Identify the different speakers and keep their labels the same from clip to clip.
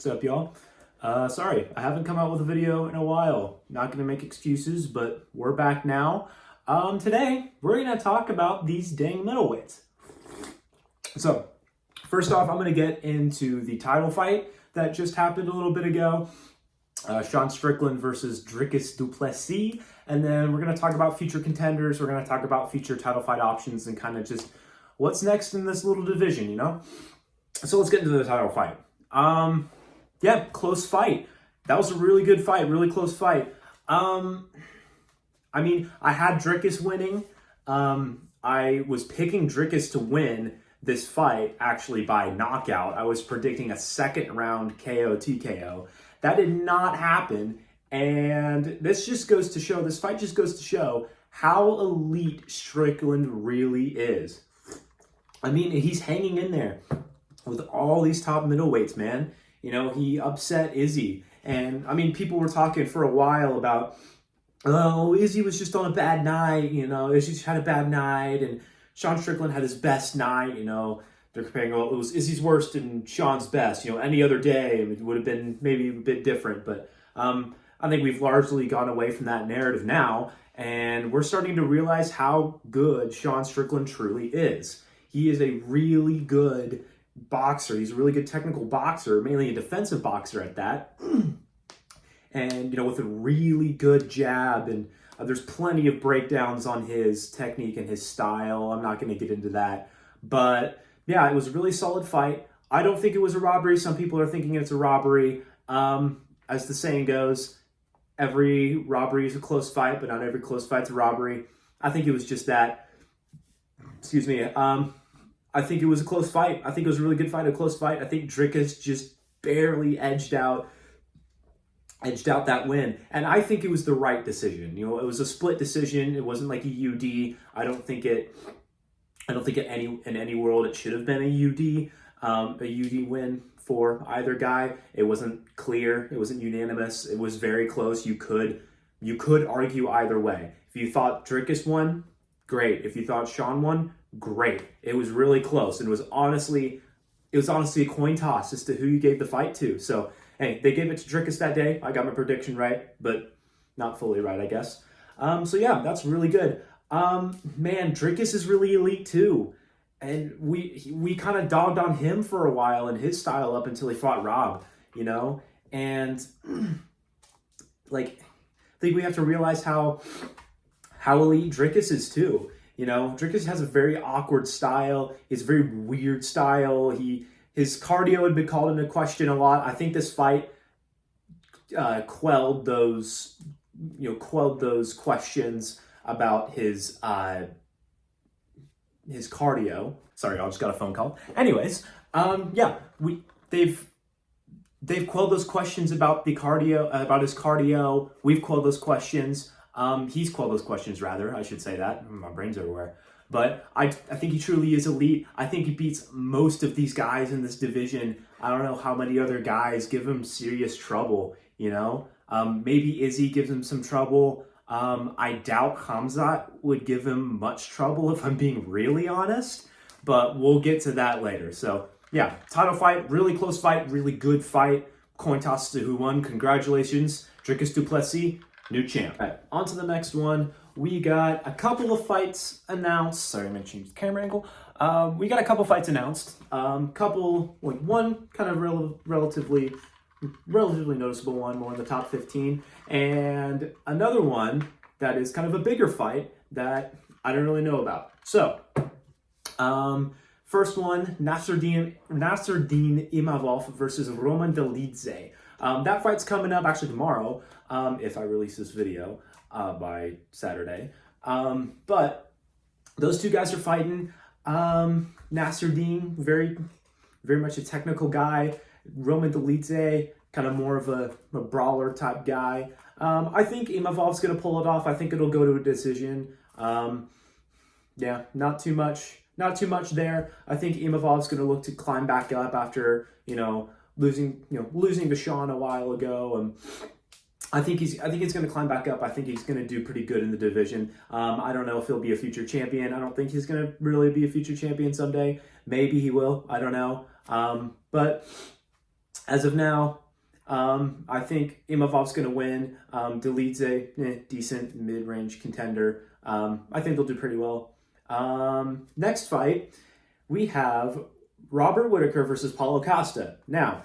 Speaker 1: What's up, y'all? Sorry, I haven't come out with a video in a while. Not gonna make excuses, but we're back now. Today, we're gonna talk about these dang middleweights. So, first off, I'm gonna get into the title fight that just happened a little bit ago. Sean Strickland versus Dricus du Plessis. And then we're gonna talk about future contenders. We're gonna talk about future title fight options and kind of just what's next in this little division, you know? So let's get into the title fight. Yeah, close fight. That was a really good fight, really close fight. I had Dricus winning. I was picking Dricus to win this fight actually by knockout. I was predicting a second round KO TKO. That did not happen. And this fight just goes to show how elite Strickland really is. I mean, he's hanging in there with all these top middleweights, man. You know, he upset Izzy. And, I mean, people were talking for a while about, oh, Izzy was just on a bad night, you know, Izzy just had a bad night, and Sean Strickland had his best night, you know. They're comparing, well, it was Izzy's worst and Sean's best. You know, any other day, it would have been maybe a bit different. But I think we've largely gone away from that narrative now, and we're starting to realize how good Sean Strickland truly is. He is a really good boxer. He's a really good technical boxer, mainly a defensive boxer at that. And, you know, with a really good jab, and there's plenty of breakdowns on his technique and his style. I'm not going to get into that. But, yeah, it was a really solid fight. I don't think it was a robbery. Some people are thinking it's a robbery. As the saying goes, every robbery is a close fight, but not every close fight's a robbery. I think it was just that. Excuse me. I think it was a close fight. I think it was a really good fight, a close fight. I think Dricus just barely edged out that win. And I think it was the right decision. You know, it was a split decision. It wasn't like a UD. I don't think in any world it should have been a UD win for either guy. It wasn't clear. It wasn't unanimous. It was very close. You could argue either way. If you thought Dricus won, great. If you thought Sean won, great. It was really close. And it was honestly a coin toss as to who you gave the fight to. So, hey, they gave it to Dricus that day. I got my prediction right, but not fully right, I guess. So yeah, that's really good. Man, Dricus is really elite too. And we kind of dogged on him for a while and his style up until he fought Rob, you know? And like, I think we have to realize how elite Dricus is too. You know, Dricus has a very awkward style. He's a very weird style. His cardio had been called into question a lot. I think this fight quelled those questions about his cardio. Sorry, I just got a phone call. Anyways, they've quelled those questions about the cardio, about his cardio. We've quelled those questions. He's quelled those questions, rather. I should say that. My brain's everywhere. But I think he truly is elite. I think he beats most of these guys in this division. I don't know how many other guys give him serious trouble, you know? Maybe Izzy gives him some trouble. I doubt Khamzat would give him much trouble, if I'm being really honest. But we'll get to that later. So, yeah, title fight, really close fight, really good fight. Coin toss to who won. Congratulations, Dricus du Plessis, new champ. All right, on to the next one. We got a couple of fights announced. Sorry, I'm going to change the camera angle. We got a couple fights announced. One kind of relatively noticeable one, more in the top 15. And another one that is kind of a bigger fight that I don't really know about. So, first one, Nasruddin Imavov versus Roman Dolidze. That fight's coming up actually tomorrow, if I release this video by Saturday. But those two guys are fighting. Nasruddin, very, very much a technical guy. Roman Dolidze, kind of more of a brawler type guy. I think Imavov's going to pull it off. I think it'll go to a decision. Yeah, not too much there. I think Imavov's going to look to climb back up after, losing to Sean a while ago. I think he's going to climb back up. I think he's going to do pretty good in the division. I don't know if he'll be a future champion. I don't think he's going to really be a future champion someday. Maybe he will. I don't know. But As of now, I think Imovov's going to win. Delidze, decent mid-range contender. I think they'll do pretty well. Next fight, we have Robert Whittaker versus Paulo Costa. Now,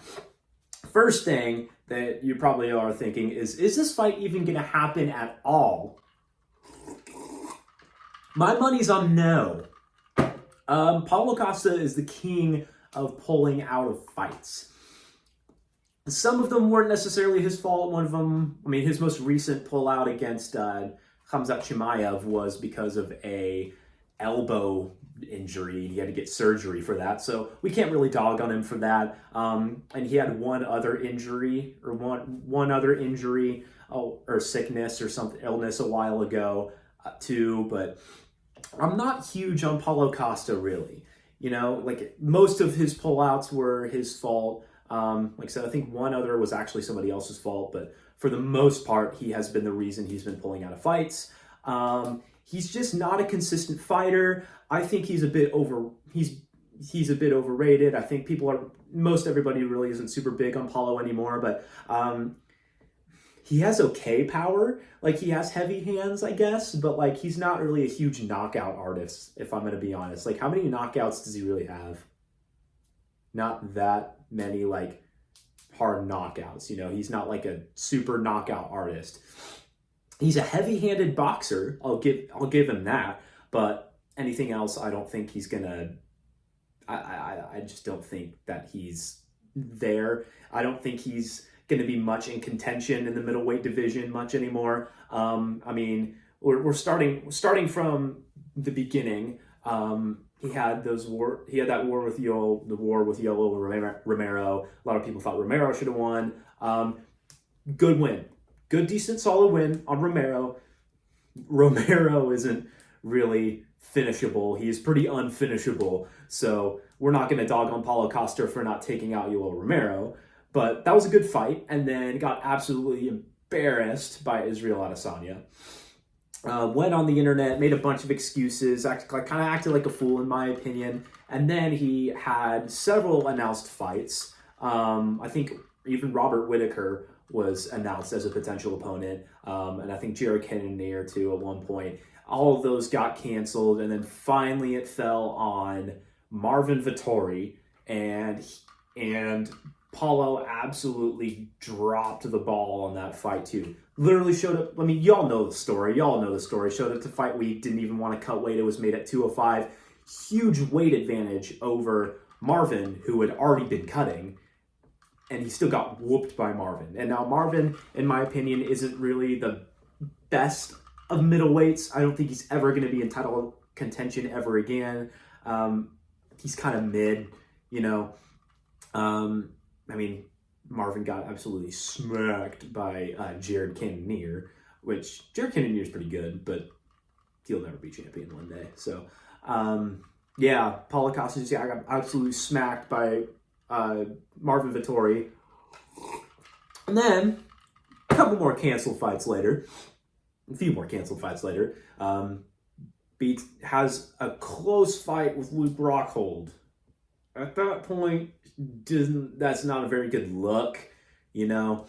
Speaker 1: first thing that you probably are thinking is this fight even going to happen at all? My money's on no. Paulo Costa is the king of pulling out of fights. Some of them weren't necessarily his fault. One of them, I mean, his most recent pullout against Khamzat Chimaev was because of a elbow injury. He had to get surgery for that, so we can't really dog on him for that. And he had one other injury or sickness or something, illness a while ago too. But I'm not huge on Paulo Costa, really. You know, like most of his pullouts were his fault. Like I said, I think one other was actually somebody else's fault, but for the most part, he has been the reason he's been pulling out of fights. He's just not a consistent fighter. I think he's a bit overrated. I think most everybody really isn't super big on Paulo anymore, but he has okay power. Like, he has heavy hands, I guess, but like, he's not really a huge knockout artist, if I'm going to be honest. Like, how many knockouts does he really have? Not that many, like, hard knockouts. You know, he's not like a super knockout artist. He's a heavy-handed boxer. I'll give him that. But anything else, I don't think he's gonna. I just don't think that he's there. I don't think he's going to be much in contention in the middleweight division much anymore. I mean, we're starting from the beginning. He had that war with Yoel Romero. A lot of people thought Romero should have won. Good win. Good, decent, solid win on Romero. Romero isn't really finishable. He's pretty unfinishable. So we're not going to dog on Paulo Costa for not taking out Yoel Romero. But that was a good fight, and then got absolutely embarrassed by Israel Adesanya. Went on the internet, made a bunch of excuses, kind of acted like a fool in my opinion. And then he had several announced fights. I think even Robert Whittaker was announced as a potential opponent. And I think Jared Cannonier too at one point. All of those got canceled, and then finally it fell on Marvin Vettori, and Paulo absolutely dropped the ball on that fight too. Literally showed up. I mean, y'all know the story. Showed up to fight week, didn't even want to cut weight. It was made at 205. Huge weight advantage over Marvin, who had already been cutting, and he still got whooped by Marvin. And now Marvin, in my opinion, isn't really the best of middleweights. I don't think he's ever going to be in title contention ever again. He's kind of mid, you know. I mean, Marvin got absolutely smacked by Jared Cannonier, which Jared Cannonier is pretty good, but he'll never be champion one day. So, yeah, Paulo Costa just got absolutely smacked by Marvin Vettori. And then, a few more canceled fights later, has a close fight with Luke Rockhold. At that point, that's not a very good look, you know?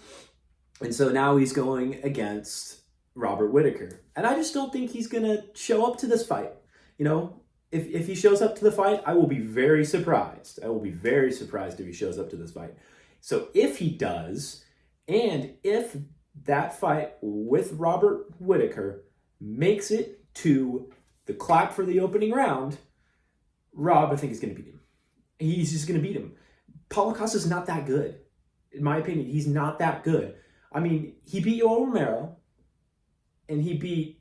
Speaker 1: And so now he's going against Robert Whittaker. And I just don't think he's going to show up to this fight. You know, if he shows up to the fight, I will be very surprised. I will be very surprised if he shows up to this fight. So if he does, and if that fight with Robert Whittaker makes it to the clap for the opening round, Rob, I think, is going to beat him. He's just going to beat him. Paulo Costa's not that good. In my opinion, he's not that good. I mean, he beat Yoel Romero, and he beat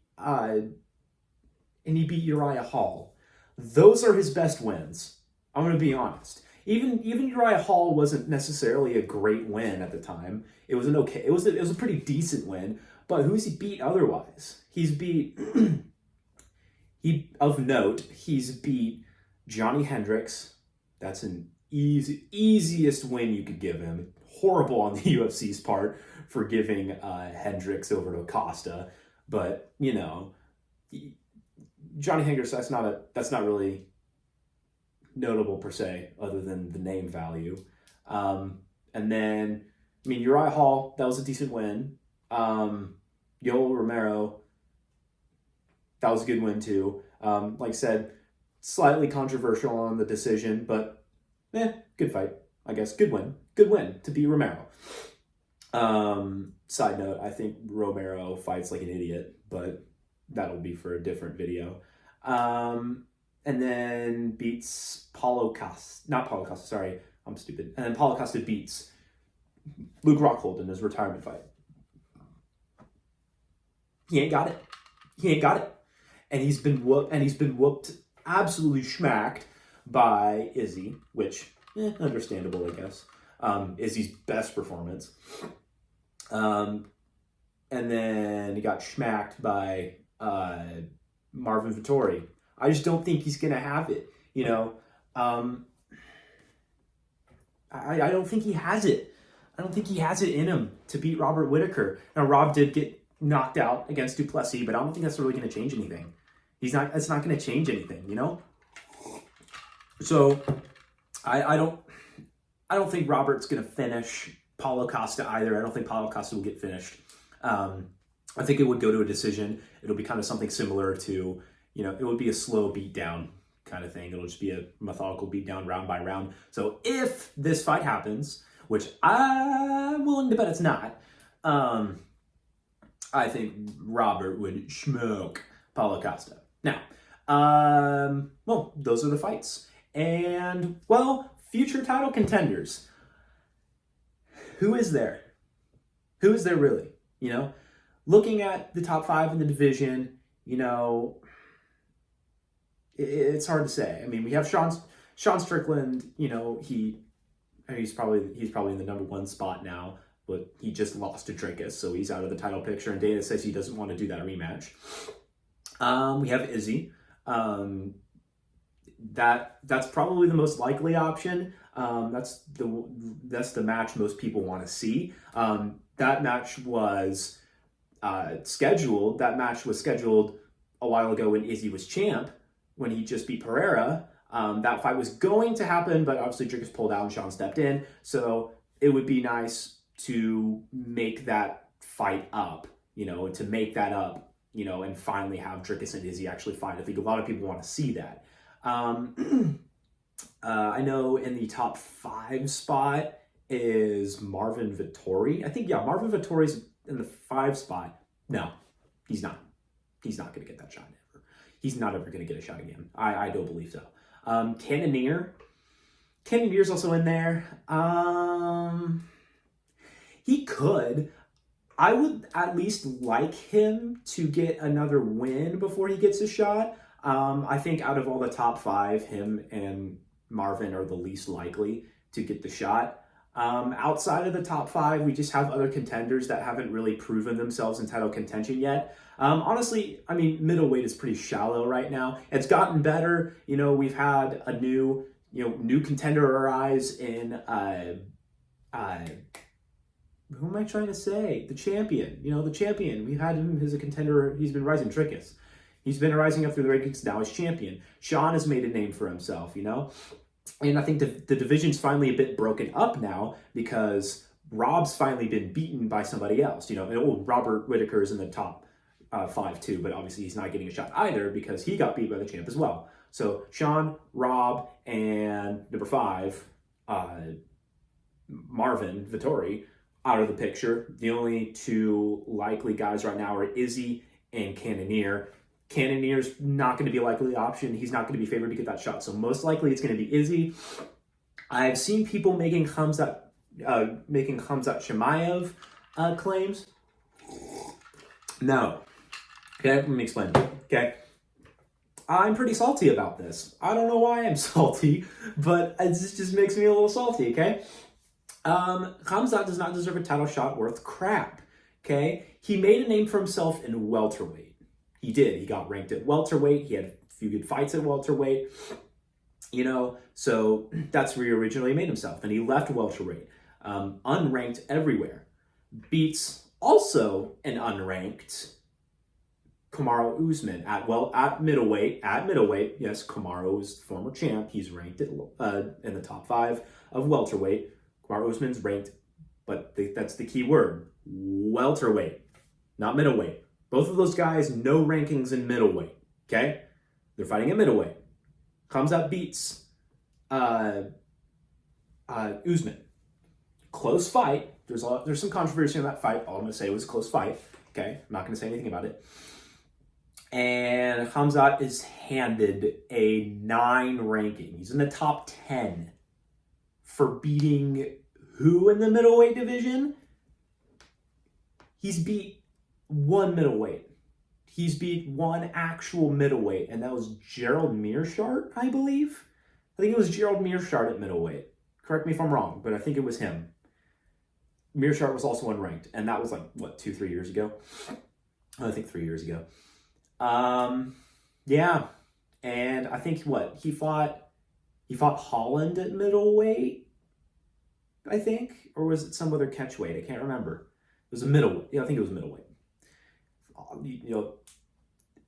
Speaker 1: Uriah Hall. Those are his best wins. I'm going to be honest. Even Uriah Hall wasn't necessarily a great win at the time. It was a pretty decent win. But who's he beat otherwise? He's beat he's beat Johnny Hendricks. That's an easiest win you could give him. Horrible on the UFC's part for giving Hendricks over to Costa, but you know, Johnny Hendricks, that's not really notable per se, other than the name value. And And then, I mean, Uriah Hall, that was a decent win. Yoel Romero, that was a good win too. Like I said, slightly controversial on the decision, but good fight, I guess. Good win. Good win to beat Romero. Side note, I think Romero fights like an idiot, but that'll be for a different video. And then beats not Paulo Costa, sorry, I'm stupid. And then Paulo Costa beats Luke Rockhold in his retirement fight. He ain't got it. And he's been whooped, absolutely schmacked by Izzy, which, understandable, I guess. Izzy's best performance. And then he got schmacked by Marvin Vettori. I just don't think he's going to have it, I don't think he has it. I don't think he has it in him to beat Robert Whittaker. Now, Rob did get knocked out against Duplessis, but I don't think that's really going to change anything. It's not going to change anything, So I don't think Robert's going to finish Paulo Costa either. I don't think Paulo Costa will get finished. I think it would go to a decision. It'll be kind of something similar to, it would be a slow beatdown kind of thing. It'll just be a methodical beatdown round by round. So if this fight happens, which I'm willing to bet it's not, I think Robert would smoke Paulo Costa. Now, well, those are the fights. And, well, future title contenders. Who is there? Who is there really? Looking at the top 5 in the division, it's hard to say. I mean, we have Sean Strickland, he's probably in the number 1 spot now, but he just lost to Drickus, so he's out of the title picture, and Dana says he doesn't want to do that rematch. We have Izzy. That's probably the most likely option. That's the match most people want to see. That match was scheduled. That match was scheduled a while ago when Izzy was champ, when he just beat Pereira. That fight was going to happen, but obviously Drickus pulled out and Sean stepped in. So it would be nice to make that fight up, to make that up, and finally have Drickus and Izzy actually fight. I think a lot of people want to see that. I know in the top 5 spot is Marvin Vettori. I think, Marvin Vettori's in the 5 spot. No, he's not. He's not going to get that shot ever. He's not ever going to get a shot again. I don't believe so. Cannonier's also in there. He could. I would at least like him to get another win before he gets a shot. I think out of all the top 5, him and Marvin are the least likely to get the shot. Outside of the top 5, we just have other contenders that haven't really proven themselves in title contention yet. Honestly, I mean, middleweight is pretty shallow right now. It's gotten better. We've had a new contender arise in, who am I trying to say? The champion. The champion. We've had him as a contender. He's been rising. Trickus. He's been rising up through the rankings. Now he's champion. Sean has made a name for himself, And I think the division's finally a bit broken up now because Rob's finally been beaten by somebody else. Robert Whittaker is in the top 5 too, but obviously he's not getting a shot either because he got beat by the champ as well. So Sean, Rob, and number 5, Marvin Vettori, out of the picture. The only 2 likely guys right now are Izzy and Cannonier. Cannonier's not going to be a likely option. He's not going to be favored to get that shot. So most likely it's going to be Izzy. I've seen people making Khamzat Chimaev claims. No. Okay, let me explain. Okay. I'm pretty salty about this. I don't know why I'm salty, but it just makes me a little salty, okay? Khamzat does not deserve a title shot worth crap, okay? He made a name for himself in welterweight. He did. He got ranked at welterweight. He had a few good fights at welterweight, so that's where he originally made himself. And he left welterweight, unranked everywhere. Beats also an unranked Kamaru Usman at middleweight. Yes, Kamaru is former champ. He's ranked in the top 5 of welterweight. Kamaru Usman's ranked, but that's the key word, welterweight, not middleweight. Both of those guys, no rankings in middleweight, okay? They're fighting at middleweight. Khamzat beats Usman. Close fight. There's some controversy in that fight. All I'm going to say was a close fight, okay? I'm not going to say anything about it. And Khamzat is handed a 9 ranking. He's in the top 10 for beating who in the middleweight division? He's beat one middleweight. He's beat one actual middleweight, and that was Gerald Meerschaert, I believe. I think it was Gerald Meerschaert at middleweight. Correct me if I'm wrong, but I think it was him. Meerschaert was also unranked, and that was like, what, 2-3 years ago? I think 3 years ago. Yeah, and I think he fought Holland at middleweight, I think, or was it some other catchweight? I can't remember. It was a middleweight. Yeah, I think it was middleweight.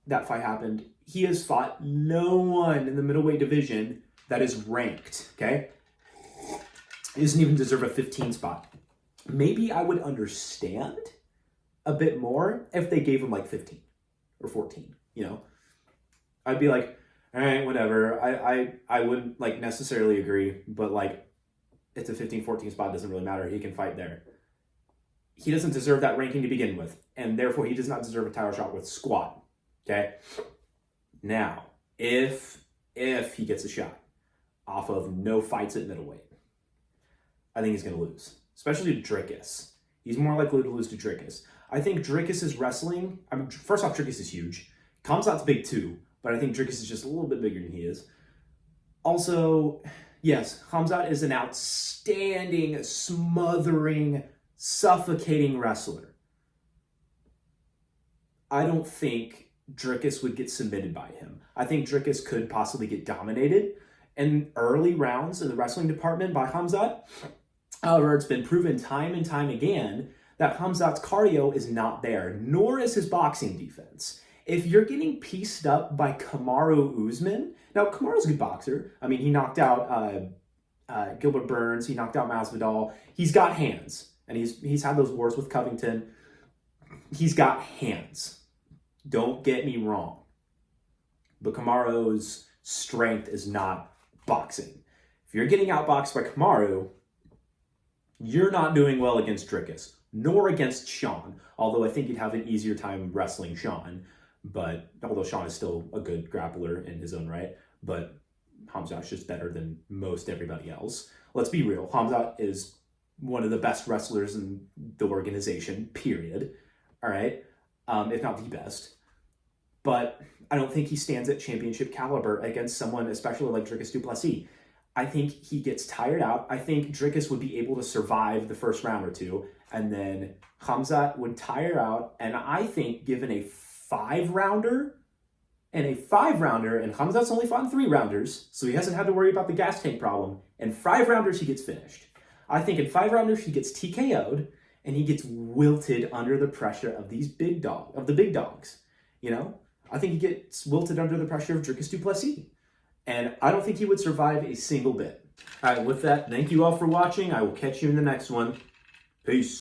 Speaker 1: That fight happened. He has fought no one in the middleweight division that is ranked, okay? He doesn't even deserve a 15 spot. Maybe I would understand a bit more if they gave him like 15 or 14, I'd be like, all right, whatever. I wouldn't like necessarily agree, but like it's a 15, 14 spot, doesn't really matter. He can fight there. He doesn't deserve that ranking to begin with, and therefore he does not deserve a title shot with squat. Okay? Now, if he gets a shot off of no fights at middleweight, I think he's going to lose, especially to Dricus. He's more likely to lose to Dricus. I think Dricus's wrestling, first off, Dricus is huge. Khamzat's big too, but I think Dricus is just a little bit bigger than he is. Also, yes, Khamzat is an outstanding, smothering, suffocating wrestler. I don't think Dricus would get submitted by him. I think Dricus could possibly get dominated in early rounds in the wrestling department by Khamzat. However, it's been proven time and time again that Khamzat's cardio is not there, nor is his boxing defense. If you're getting pieced up by Kamaru Usman, now Kamaru's a good boxer. I mean, he knocked out Gilbert Burns, he knocked out Masvidal. He's got hands, and he's had those wars with Covington. He's got hands. Don't get me wrong. But Kamaru's strength is not boxing. If you're getting outboxed by Kamaru, you're not doing well against Dricus, nor against Sean, although I think you'd have an easier time wrestling Sean. But although Sean is still a good grappler in his own right, but Khamzat's just better than most everybody else. Let's be real. Khamzat is one of the best wrestlers in the organization, period. All right? If not the best. But I don't think he stands at championship caliber against someone, especially like Dricus du Plessis. I think he gets tired out. I think Dricus would be able to survive the first round or two, and then Khamzat would tire out. And I think given a 5-rounder, and Khamzat's only fought in 3-rounders, so he hasn't had to worry about the gas tank problem. In 5 rounders, he gets finished. I think in 5 rounders, he gets TKO'd, and he gets wilted under the pressure of the big dogs. I think he gets wilted under the pressure of Dricus du Plessis. And I don't think he would survive a single bit. All right, with that, thank you all for watching. I will catch you in the next one. Peace.